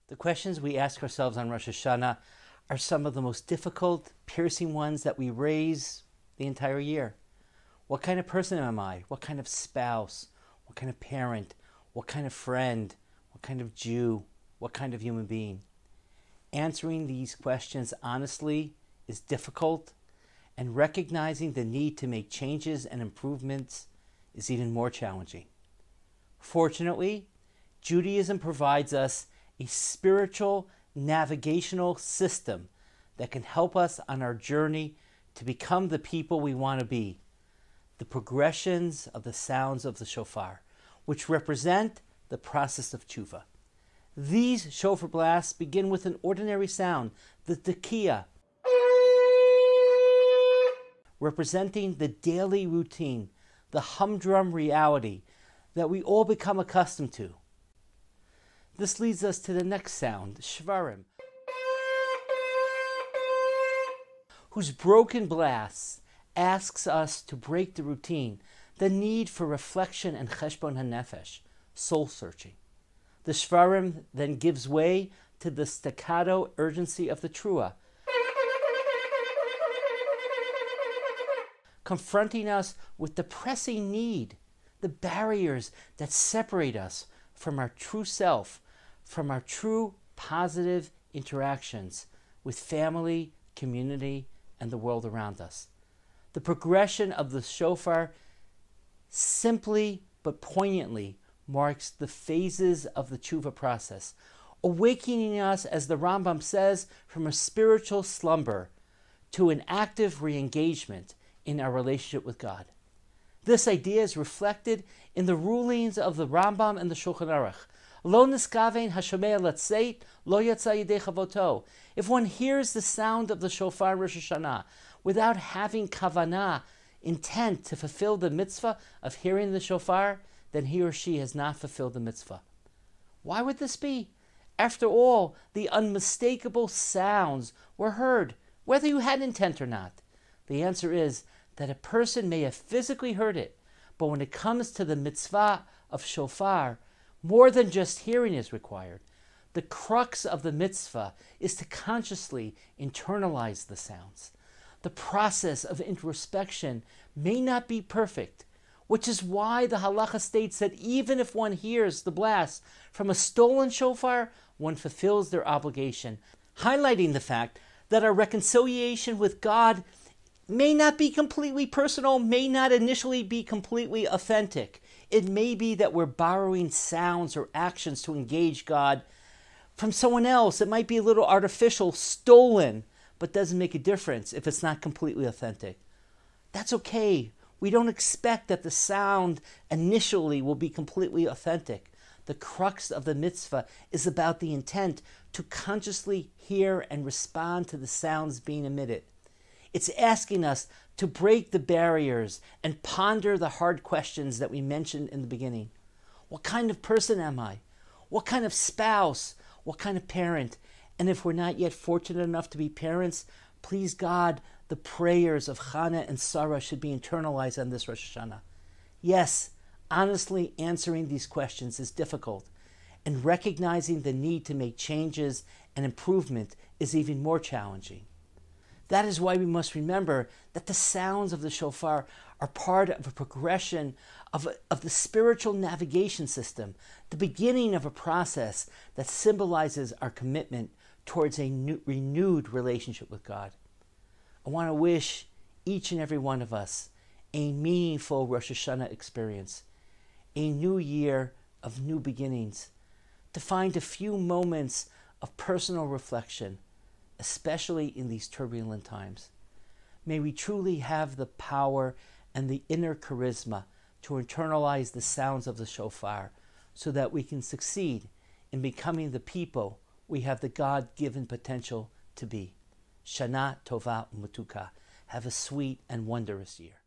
The questions we ask ourselves on Rosh Hashanah are some of the most difficult, piercing ones that we raise the entire year. What kind of person am I? What kind of spouse? What kind of parent? What kind of friend? What kind of Jew? What kind of human being? Answering these questions honestly is difficult, and recognizing the need to make changes and improvements is even more challenging. Fortunately, Judaism provides us a spiritual navigational system that can help us on our journey to become the people we want to be. The progressions of the sounds of the shofar, which represent the process of tshuva. These shofar blasts begin with an ordinary sound, the tekiah, representing the daily routine, the humdrum reality that we all become accustomed to. This leads us to the next sound, shvarim, whose broken blasts asks us to break the routine, the need for reflection and cheshbon hanefesh, soul searching. The shvarim then gives way to the staccato urgency of the trua, confronting us with the pressing need, the barriers that separate us from our true self, from our true positive interactions with family, community, and the world around us. The progression of the shofar simply but poignantly marks the phases of the tshuva process, awakening us, as the Rambam says, from a spiritual slumber to an active re-engagement in our relationship with God. This idea is reflected in the rulings of the Rambam and the Shulchan Aruch. Lo niskavein hashomei latzeit, lo yatsa yidei chavoto. If one hears the sound of the shofar Rosh Hashanah without having kavanah, intent to fulfill the mitzvah of hearing the shofar, then he or she has not fulfilled the mitzvah. Why would this be? After all, the unmistakable sounds were heard, whether you had intent or not. The answer is that a person may have physically heard it, but when it comes to the mitzvah of shofar, more than just hearing is required. The crux of the mitzvah is to consciously internalize the sounds. The process of introspection may not be perfect, which is why the halacha states that even if one hears the blast from a stolen shofar, one fulfills their obligation, highlighting the fact that our reconciliation with God may not be completely personal, may not initially be completely authentic. It may be that we're borrowing sounds or actions to engage God from someone else. It might be a little artificial, stolen, but doesn't make a difference if it's not completely authentic. That's okay. We don't expect that the sound initially will be completely authentic. The crux of the mitzvah is about the intent to consciously hear and respond to the sounds being emitted. It's asking us to break the barriers and ponder the hard questions that we mentioned in the beginning. What kind of person am I? What kind of spouse? What kind of parent? And if we're not yet fortunate enough to be parents, please God, the prayers of Chana and Sarah should be internalized on this Rosh Hashanah. Yes, honestly answering these questions is difficult, and recognizing the need to make changes and improvement is even more challenging. That is why we must remember that the sounds of the shofar are part of a progression of the spiritual navigation system, the beginning of a process that symbolizes our commitment towards a renewed relationship with God. I want to wish each and every one of us a meaningful Rosh Hashanah experience, a new year of new beginnings, to find a few moments of personal reflection, especially in these turbulent times. May we truly have the power and the inner charisma to internalize the sounds of the shofar so that we can succeed in becoming the people we have the God-given potential to be. Shana Tova Umutuka. Have a sweet and wondrous year.